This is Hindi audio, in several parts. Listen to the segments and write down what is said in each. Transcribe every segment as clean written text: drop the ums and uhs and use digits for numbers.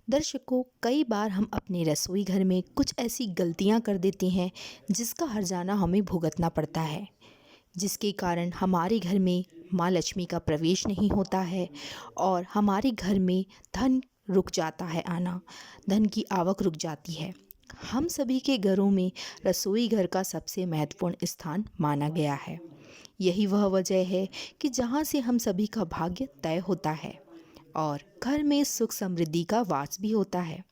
दर्शकों, कई बार हम अपने रसोई घर में कुछ ऐसी गलतियां कर देते हैं जिसका हर्जाना हमें भुगतना पड़ता है, जिसके कारण हमारे घर में माँ लक्ष्मी का प्रवेश नहीं होता है और हमारे घर में धन रुक जाता है आना, धन की आवक रुक जाती है। हम सभी के घरों में रसोई घर का सबसे महत्वपूर्ण स्थान माना गया है। यही वह वजह है कि जहाँ से हम सभी का भाग्य तय होता है और घर में सुख समृद्धि का वास भी होता है।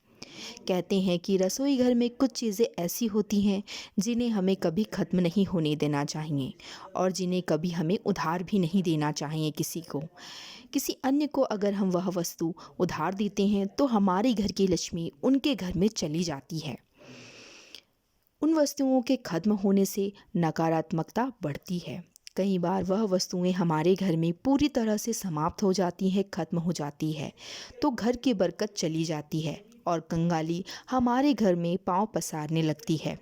कहते हैं कि रसोई घर में कुछ चीज़ें ऐसी होती हैं जिन्हें हमें कभी ख़त्म नहीं होने देना चाहिए और जिन्हें कभी हमें उधार भी नहीं देना चाहिए किसी को। किसी अन्य को अगर हम वह वस्तु उधार देते हैं तो हमारे घर की लक्ष्मी उनके घर में चली जाती है। उन वस्तुओं के खत्म होने से नकारात्मकता बढ़ती है। कई बार वह वस्तुएं हमारे घर में पूरी तरह से समाप्त हो जाती हैं, खत्म हो जाती है, तो घर की बरकत चली जाती है और कंगाली हमारे घर में पांव पसारने लगती है।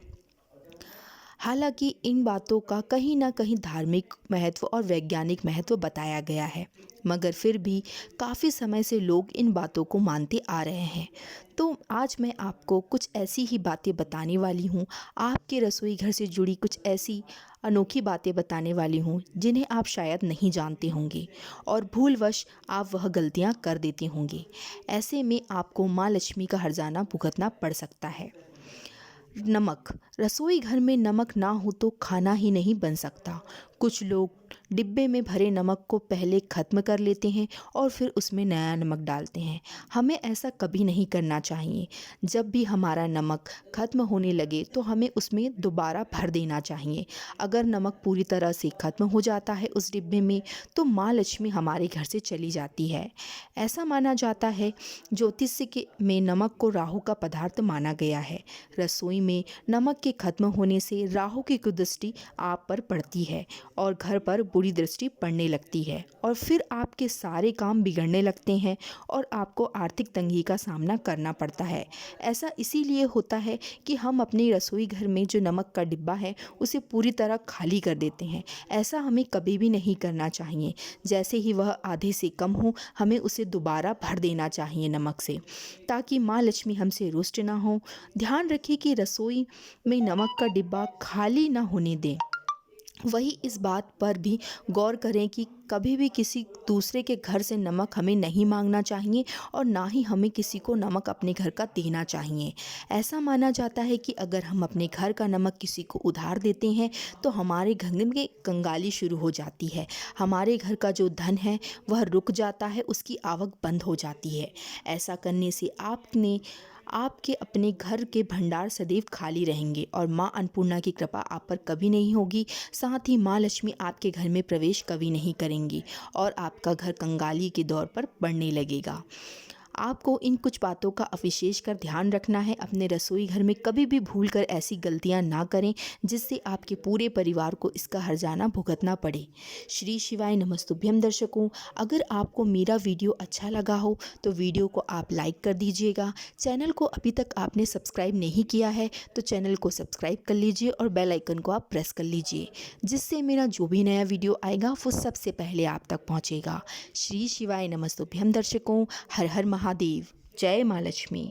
हालांकि इन बातों का कहीं ना कहीं धार्मिक महत्व और वैज्ञानिक महत्व बताया गया है, मगर फिर भी काफ़ी समय से लोग इन बातों को मानते आ रहे हैं। तो आज मैं आपको कुछ ऐसी ही बातें बताने वाली हूँ, आपके रसोई घर से जुड़ी कुछ ऐसी अनोखी बातें बताने वाली हूँ जिन्हें आप शायद नहीं जानते होंगे और भूलवश आप वह गलतियाँ कर देते होंगे। ऐसे में आपको माँ लक्ष्मी का हर्जाना भुगतना पड़ सकता है। नमक। रसोई घर में नमक ना हो तो खाना ही नहीं बन सकता। कुछ लोग डिब्बे में भरे नमक को पहले ख़त्म कर लेते हैं और फिर उसमें नया नमक डालते हैं। हमें ऐसा कभी नहीं करना चाहिए। जब भी हमारा नमक ख़त्म होने लगे तो हमें उसमें दोबारा भर देना चाहिए। अगर नमक पूरी तरह से ख़त्म हो जाता है उस डिब्बे में तो माँ लक्ष्मी हमारे घर से चली जाती है। ऐसा माना जाता है, ज्योतिष के में नमक को राहु का पदार्थ माना गया है। रसोई में नमक के खत्म होने से राहु की कुदृष्टि आप पर पड़ती है और घर पर बुरी दृष्टि पड़ने लगती है और फिर आपके सारे काम बिगड़ने लगते हैं और आपको आर्थिक तंगी का सामना करना पड़ता है। ऐसा इसीलिए होता है कि हम अपने रसोई घर में जो नमक का डिब्बा है उसे पूरी तरह खाली कर देते हैं। ऐसा हमें कभी भी नहीं करना चाहिए। जैसे ही वह आधे से कम हो हमें उसे दोबारा भर देना चाहिए नमक से, ताकि माँ लक्ष्मी हमसे रुष्ट ना हो। ध्यान रखिए कि रसोई में नमक का डिब्बा खाली ना होने दें। वही इस बात पर भी गौर करें कि कभी भी किसी दूसरे के घर से नमक हमें नहीं मांगना चाहिए और ना ही हमें किसी को नमक अपने घर का देना चाहिए। ऐसा माना जाता है कि अगर हम अपने घर का नमक किसी को उधार देते हैं तो हमारे घर में कंगाली शुरू हो जाती है। हमारे घर का जो धन है वह रुक जाता है, उसकी आवक बंद हो जाती है। ऐसा करने से आपके अपने घर के भंडार सदैव खाली रहेंगे और माँ अन्नपूर्णा की कृपा आप पर कभी नहीं होगी। साथ ही माँ लक्ष्मी आपके घर में प्रवेश कभी नहीं करेंगी और आपका घर कंगाली के दौर पर बढ़ने लगेगा। आपको इन कुछ बातों का विशेष कर ध्यान रखना है। अपने रसोई घर में कभी भी भूलकर ऐसी गलतियां ना करें जिससे आपके पूरे परिवार को इसका हर्जाना भुगतना पड़े। श्री शिवाय नमस्तुभ्यम। दर्शकों, अगर आपको मेरा वीडियो अच्छा लगा हो तो वीडियो को आप लाइक कर दीजिएगा। चैनल को अभी तक आपने सब्सक्राइब नहीं किया है तो चैनल को सब्सक्राइब कर लीजिए और बेल आइकन को आप प्रेस कर लीजिए, जिससे मेरा जो भी नया वीडियो आएगा वो सबसे पहले आप तक पहुँचेगा। श्री शिवाय नमस्तुभ्यम। दर्शकों, हर हर महादेव। जय माँ लक्ष्मी।